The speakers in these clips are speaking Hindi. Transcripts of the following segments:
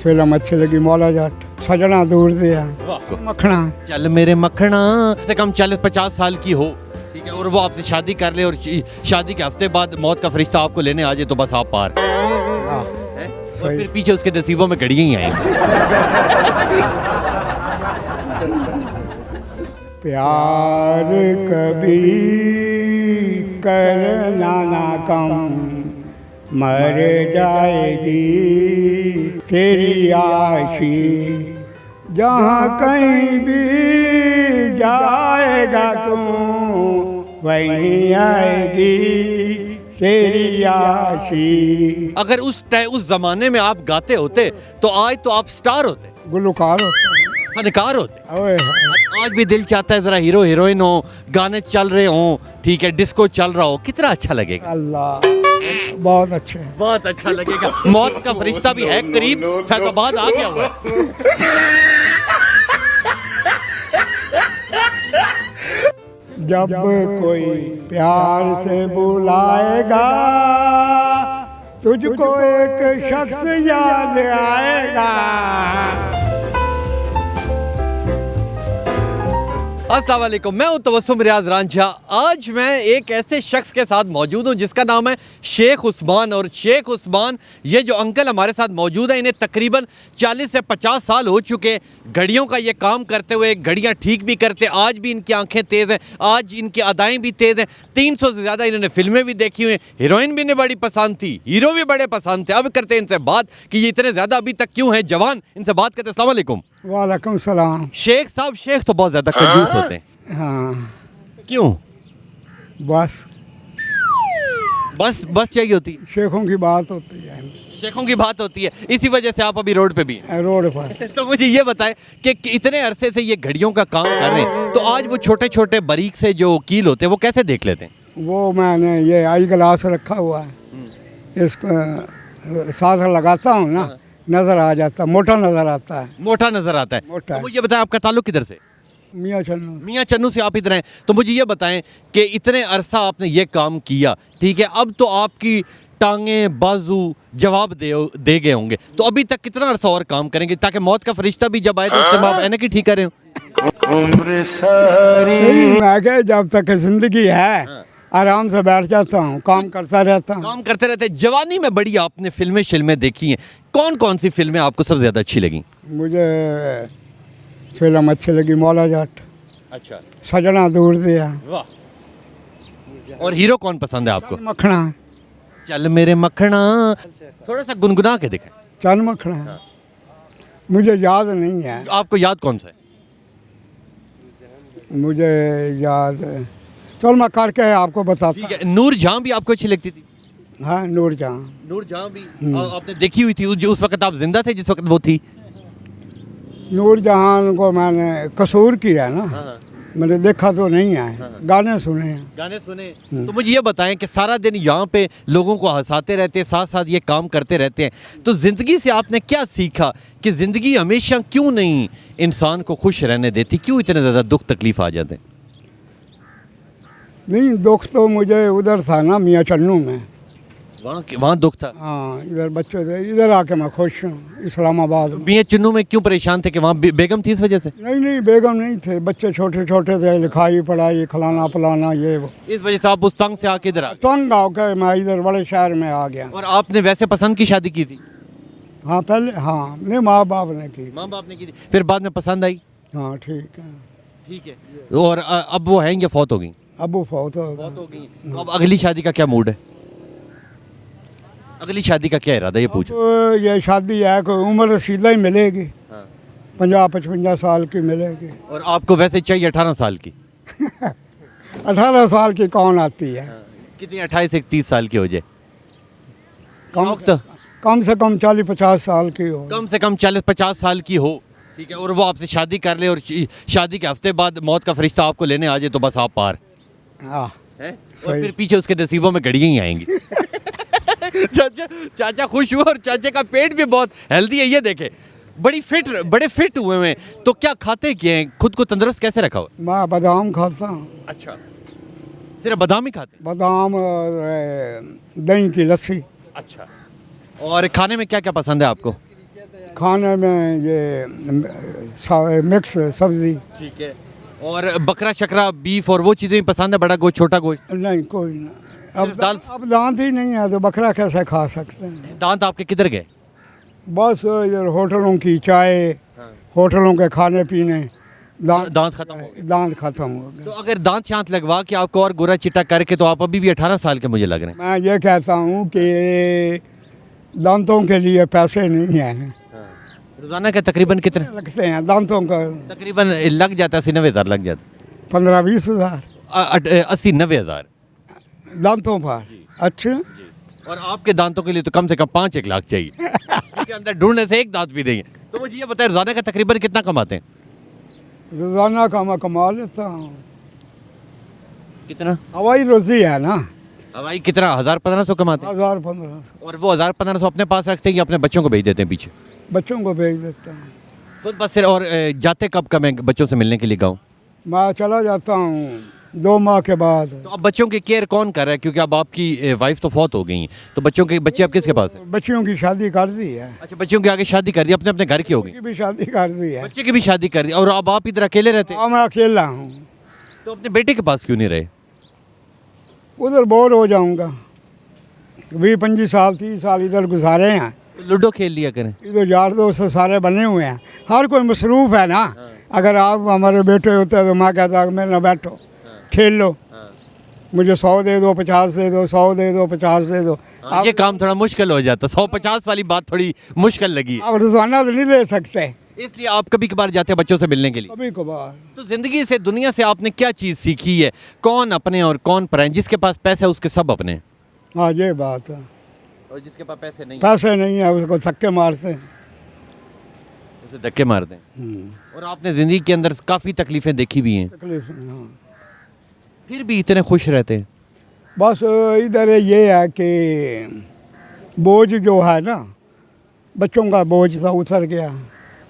फिल्म अच्छी लगी मौला जट, सजना दूर दिया, मखना। चल मेरे मखना से कम 40-50 साल की हो, ठीक है, और वो आपसे शादी कर ले और शादी के हफ्ते बाद मौत का फरिश्ता आपको लेने आ जाए तो बस आप पार हैं? और फिर पीछे उसके नसीबों में घड़ियां ही आएंगी। प्यार कभी करना ना कम, मर जाएगी तेरी आशी, जहाँ कहीं भी जाएगा तू वहीं आएगी तेरी आशी। अगर उस जमाने में आप गाते होते तो आज तो आप स्टार होते, गुलकार होता है, फनकार होते। ओए आज भी दिल चाहता है जरा हीरो हीरोइन हो, गाने चल रहे हो, ठीक है, डिस्को चल रहा हो, कितना अच्छा लगेगा। अल्लाह बहुत अच्छे, बहुत अच्छा लगेगा। मौत का फरिश्ता भी है करीब, फैजाबाद आ गया हुआ है। जब कोई प्यार से बुलाएगा तुझको एक शख्स याद आएगा। अस्सलाम वालेकुम, मैं हूं तबस्सुम रियाज रांझा। आज मैं एक ऐसे शख्स के साथ मौजूद हूं जिसका नाम है शेख उस्मान। और शेख उस्मान, ये जो अंकल हमारे साथ मौजूद हैं, इन्हें तकरीबन 40 से 50 साल हो चुके घड़ियों का ये काम करते हुए। घड़ियां ठीक भी करते, आज भी इनकी आंखें तेज़ हैं, आज इनकी अदाएँ भी तेज़ हैं। 300 से ज़्यादा इन्होंने फिल्में भी देखी हुई हैं, हीरोइन भी इन्हें बड़ी पसंद थी, हीरो भी बड़े पसंद थे। अब करते हैं इनसे बात कि ये इतने ज़्यादा अभी तक क्यों हैं जवान। इनसे बात करते हैं। अस्सलाम वालेकुम। वालेकुम सलाम। शेख साहब, शेख तो बहुत ज़्यादा कंजूस होते हैं। हाँ, क्यों? बस बस चाहिए होती है, शेखों की बात होती है, शेखों की बात होती है, इसी वजह से आप अभी रोड पे भी हैं। रोड पर। तो मुझे ये बताएं कि इतने अरसे से ये घड़ियों का काम कर रहे हैं, तो आज वो छोटे छोटे बारीक से जो कील होते हैं वो कैसे देख लेते हैं? वो मैंने ये आई ग्लास रखा हुआ है, इसको साथ लगाता हूँ ना, नज़र आ जाता, मोटा नज़र आता है। मोटा नजर आता है। मोटा तो मुझे बताएं आपका ताल्लुक किधर से? मियाँ चन्नू। मियाँ चन्नू से आप इधर हैं। तो मुझे ये बताएं कि इतने अरसा आपने ये काम किया, ठीक है, अब तो आपकी टांगे बाजू जवाब दे गए होंगे, तो अभी तक कितना अरसा और काम करेंगे ताकि मौत का फरिश्ता भी जब आए तो उस टाइम आप ऐनक ही ठीक कर रहे हो? नहीं, मैं क्या, जब तक जिंदगी है आराम से बैठ जाता हूँ, काम करता रहता हूँ। काम करते रहते। जवानी में बड़ी आपने फिल्में देखी हैं, कौन कौन सी फिल्में आपको सबसे ज़्यादा अच्छी लगी? मुझे फिल्म अच्छी लगी मौला जट, अच्छा, सजना दूर दिया, वाह। और हीरो कौन पसंद है आपको? मखना। चल मेरे मखना, थोड़ा सा गुनगुना के दिखाएं। चल मखना मुझे याद नहीं है। आपको याद कौन सा है? मुझे याद, चल मैं करके आपको बताता। ठीक है। नूर जहां भी आपको अच्छी लगती थी? हाँ, नूर जहाँ। नूर जहां भी आपने देखी हुई थी, उस वक्त आप जिंदा थे जिस वक्त वो थी? नूर जहाँ को मैंने कसूर किया ना, मैंने देखा तो नहीं है, गाने सुने हैं। गाने सुने। तो मुझे ये बताएं कि सारा दिन यहाँ पे लोगों को हंसाते रहते हैं, साथ साथ ये काम करते रहते हैं, तो ज़िंदगी से आपने क्या सीखा कि ज़िंदगी हमेशा क्यों नहीं इंसान को खुश रहने देती, क्यों इतने ज़्यादा दुख तकलीफ आ जाते हैं? नहीं, दुख तो मुझे उधर था ना, मियाँ चन्नू में। वहाँ दुख था? हाँ, इधर बच्चे थे, इधर आके मैं खुश हूँ, इस्लामाबाद में। मियाँ चन्नू में क्यों परेशान थे कि वहाँ बेगम थी इस वजह से? नहीं, बेगम नहीं थे, बच्चे छोटे छोटे थे, लिखाई पढ़ाई खिलाना पिलाना ये वो। इस वजह से आप उस तंग से आके इधर आ गए? तंग आके मैं इधर बड़े शहर में आ गया। और आपने वैसे पसंद की शादी की थी? हाँ, पहले हाँ, नहीं, माँ बाप ने की। माँ बाप ने की थी, फिर बाद में पसंद आई? हाँ, ठीक है। ठीक है। और अब वो हैं या फौत हो गई? अब वो फौत हो गई। तो अब अगली शादी का क्या मूड है? अगली शादी का क्या इरादा, ये पूछो। तो ये शादी है, कोई उम्र रसीदा ही मिलेगी, 50-55 साल की मिलेगी। और आपको वैसे चाहिए 18 साल की? 18 साल की कौन आती है? कितनी, 28 से 30 साल की हो जाए? कम से कम 40-50 साल की हो। कम से कम 40-50 साल की हो, ठीक है, और वो आपसे शादी कर ले और शादी के हफ्ते बाद मौत का फरिश्ता आपको लेने आ जाए तो बस आप पार हाँ, है। और फिर पीछे उसके नसीबों में घड़ियां ही आएंगी। चाचा खुश हुए और चाचा का पेट भी बहुत हेल्दी है, ये देखे, बड़े फिट हुए हैं। तो क्या खाते क्या हैं, खुद को तंदुरुस्त कैसे रखा हुआ? मैं बादाम खाता हूँ। अच्छा, सिर्फ बादाम ही खाते? बादाम और दही की लस्सी। अच्छा। और खाने में क्या क्या पसंद है आपको? खाने में ये मिक्स सब्जी। ठीक है। और बकरा शकरा बीफ और वो चीज़ें भी पसंद है, बड़ा गोश्त छोटा गोश्त? नहीं कोई नहीं। सिर्फ दाल? अब दांत ही नहीं है तो बकरा कैसे खा सकते हैं। दांत आपके किधर गए? बस इधर होटलों की चाय, होटलों के खाने पीने, दांत खत्म हो गए। दांत खत्म हो गए। तो अगर दांत शांत लगवा के आपको और गोरा चिट्टा करके, तो आप अभी भी 18 साल के मुझे लग रहे हैं। मैं ये कहता हूँ कि दांतों के लिए पैसे नहीं हैं। रोजाना के तकरीबन कितने लगते हैं दांतों का? तकरीबन लग जाता है? 80-90 हज़ार लग जाता 15-20 हज़ार है? 80-90 हज़ार दांतों पर। अच्छा, और आपके दांतों के लिए तो कम से कम 5-1 लाख चाहिए क्योंकि अंदर ढूंढने से एक दांत भी नहीं है। तो मुझे ये बताएं, रोजाना का तकरीबन कितना कमाते हैं? रोज़ाना का मैं कमा लेता हूँ। कितना? हवाई रोज़ी है ना। भाई कितना? 1000-1500 कमाते हैं? 1000-1500 और वो 1000-1500 अपने पास रखते हैं या अपने बच्चों को भेज देते हैं पीछे? बच्चों को भेज देता हूँ। खुद बस सिर्फ। और जाते कब हैं बच्चों से मिलने के लिए गाँव? मैं चला जाता हूँ 2 माह के बाद। तो अब बच्चों की केयर कौन कर रहा है, क्योंकि अब आपकी वाइफ तो फौत हो गई हैं, तो बच्चे अब किसके पास है? बच्चियों की शादी कर दी है। अच्छा, बच्चियों की आगे शादी कर दी, अपने अपने घर की हो गई? उनकी भी शादी कर दी है। बच्चे की भी शादी कर दी, और अब आप इधर अकेले रहते हैं? हाँ, मैं अकेला हूँ। तो अपने बेटे के पास क्यों नहीं रहे? उधर बोर हो जाऊँगा। 20-25 साल 30 साल इधर गुजारे हैं। लूडो खेल लिया करें। इधर यार दोस्त सारे बने हुए हैं, हर कोई मसरूफ़ है ना। अगर आप हमारे बेटे होते तो मैं कहता मेरे ना बैठो, खेल लो, मुझे 100 दे दो, 50 दे दो, 100 दे दो, 50 दे दो। ये काम थोड़ा मुश्किल हो जाता, 100-50 वाली बात थोड़ी मुश्किल लगी, आप रोज़ाना तो नहीं दे सकते, इसलिए आप कभी कभार जाते हैं बच्चों से मिलने के लिए। कभी कभार। तो जिंदगी से, दुनिया से आपने क्या चीज़ सीखी है? कौन अपने और कौन पराए? जिसके पास पैसा है उसके सब अपने हैं, हाँ ये बात है। और जिसके पास पैसे नहीं है उसको धक्के मारते हैं। उसे धक्के मारते हैं। और आपने ज़िंदगी के अंदर काफ़ी तकलीफ़ें देखी भी हैं, तकलीफ नहीं, हाँ। फिर भी इतने खुश रहते हैं। बस इधर ये है कि बोझ जो है ना, बच्चों का बोझ था उतर गया।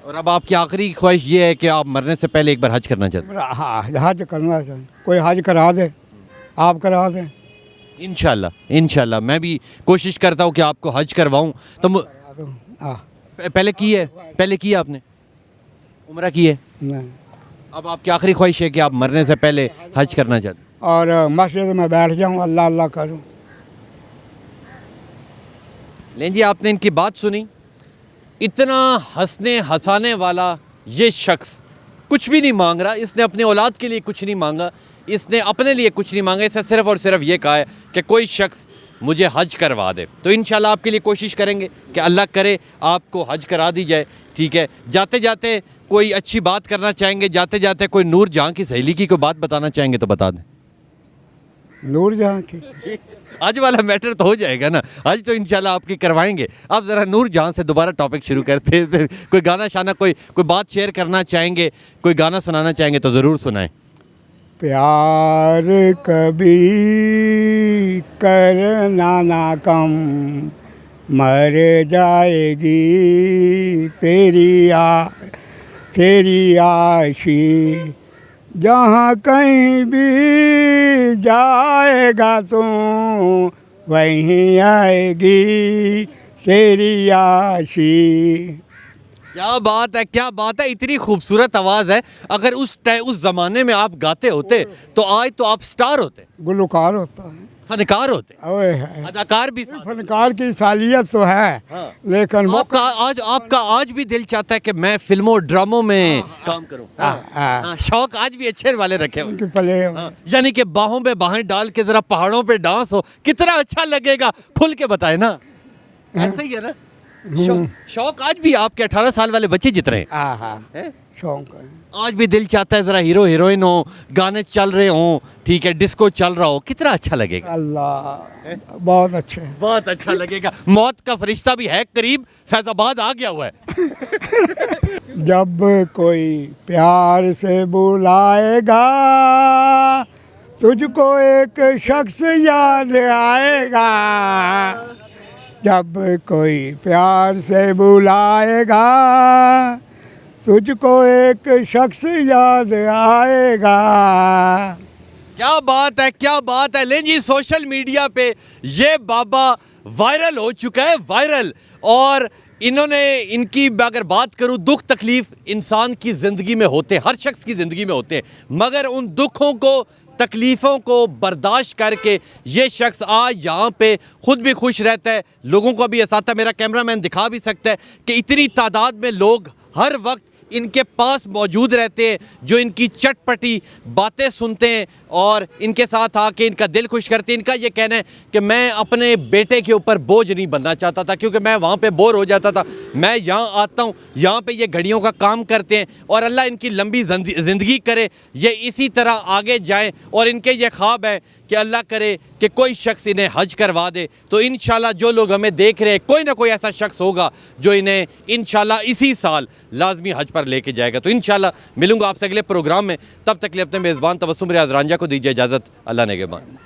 और अब आपकी आखिरी ख्वाहिश ये है कि आप मरने से पहले एक बार हज करना चाहते हैं? हाँ, हज करना चाहिए, कोई हज करा दे, आप करा दें। इंशाल्लाह मैं भी कोशिश करता हूँ कि आपको हज करवाऊँ। तो हाँ, पहले की है आपने? उम्रा की है? नहीं। अब आपकी आखिरी ख्वाहिश है कि आप मरने से पहले हज करना चाहते हैं? और मस्जिद में बैठ जाऊँ, अल्लाह अल्लाह करूँ। लें जी, आपने इनकी बात सुनी। इतना हंसने हंसाने वाला ये शख्स कुछ भी नहीं मांग रहा। इसने अपने औलाद के लिए कुछ नहीं मांगा, इसने अपने लिए कुछ नहीं मांगा। इसने सिर्फ और सिर्फ ये कहा है कि कोई शख्स मुझे हज करवा दे। तो इंशाल्लाह आपके लिए कोशिश करेंगे कि अल्लाह करे आपको हज करा दी जाए। ठीक है, जाते जाते कोई अच्छी बात करना चाहेंगे, जाते जाते कोई नूर जहाँ की सहेली की कोई बात बताना चाहेंगे तो बता दें। नूर जहाँ की आज वाला मैटर तो हो जाएगा ना, आज तो इंशाल्लाह आपकी करवाएंगे। आप ज़रा नूर जहाँ से दोबारा टॉपिक शुरू करते हैं। कोई गाना शाना, कोई बात शेयर करना चाहेंगे, कोई गाना सुनाना चाहेंगे तो ज़रूर सुनाएं। प्यार कभी करना ना कम, मर जाएगी तेरी आशी, जहाँ कहीं भी जाएगा तू वहीं आएगी तेरी आशी। क्या बात है, क्या बात है, इतनी खूबसूरत आवाज़ है। अगर उस ज़माने में आप गाते होते तो आज तो आप स्टार होते, गुलकार होता है, फनकार होते, ओए है। अदाकार भी। फनकार की सालियत तो है, हाँ। लेकिन आपका आज भी दिल चाहता है कि मैं फिल्मों ड्रामों में काम करूं। हाँ, शौक आज भी अच्छे वाले रखे हुए। उनके पले यानी कि बाहों पे बाहें डाल के जरा पहाड़ों पे डांस हो, कितना अच्छा लगेगा। खुल के बताए ना, ऐसा ही है ना। शौक आज भी आपके 18 साल वाले बच्चे जितने हैं। हाँ, शौक है। आज भी दिल चाहता है जरा हीरो हीरोइन हो, गाने चल रहे हों, ठीक है, डिस्को चल रहा हो, कितना अच्छा लगेगा। अल्लाह, बहुत अच्छे, बहुत अच्छा लगेगा। मौत का फरिश्ता भी है करीब, फैजाबाद आ गया हुआ है। जब कोई प्यार से बुलाएगा तुझको एक शख्स याद आएगा, जब कोई प्यार से बुलाएगा तुझको एक शख्स याद आएगा। क्या बात है, क्या बात है। लें जी, सोशल मीडिया पे ये बाबा वायरल हो चुका है, वायरल। और इन्होंने इनकी अगर बात करूं, दुख तकलीफ इंसान की ज़िंदगी में होते हैं, हर शख्स की ज़िंदगी में होते हैं, मगर उन दुखों को तकलीफ़ों को बर्दाश्त करके ये शख्स आज यहाँ पे खुद भी खुश रहता है, लोगों को भी एहसास है। मेरा कैमरामैन दिखा भी सकता है कि इतनी तादाद में लोग हर वक्त इनके पास मौजूद रहते हैं, जो इनकी चटपटी बातें सुनते हैं और इनके साथ आके इनका दिल खुश करते हैं। इनका ये कहना है कि मैं अपने बेटे के ऊपर बोझ नहीं बनना चाहता था, क्योंकि मैं वहाँ पे बोर हो जाता था। मैं यहाँ आता हूँ, यहाँ पे ये घड़ियों का काम करते हैं और अल्लाह इनकी लंबी ज़िंदगी करे, ये इसी तरह आगे जाएँ। और इनके ये ख्वाब है कि अल्लाह करे कि कोई शख्स इन्हें हज करवा दे। तो इंशाल्लाह जो लोग हमें देख रहे हैं, कोई ना कोई ऐसा शख्स होगा जो इन्हें इंशाल्लाह इसी साल लाजमी हज पर लेके जाएगा। तो इंशाल्लाह मिलूंगा आपसे अगले प्रोग्राम में, तब तक के लिए अपने मेज़बान तबस्सुम रियाज रांझा को दीजिए इजाज़त। अल्लाह नेगहबान।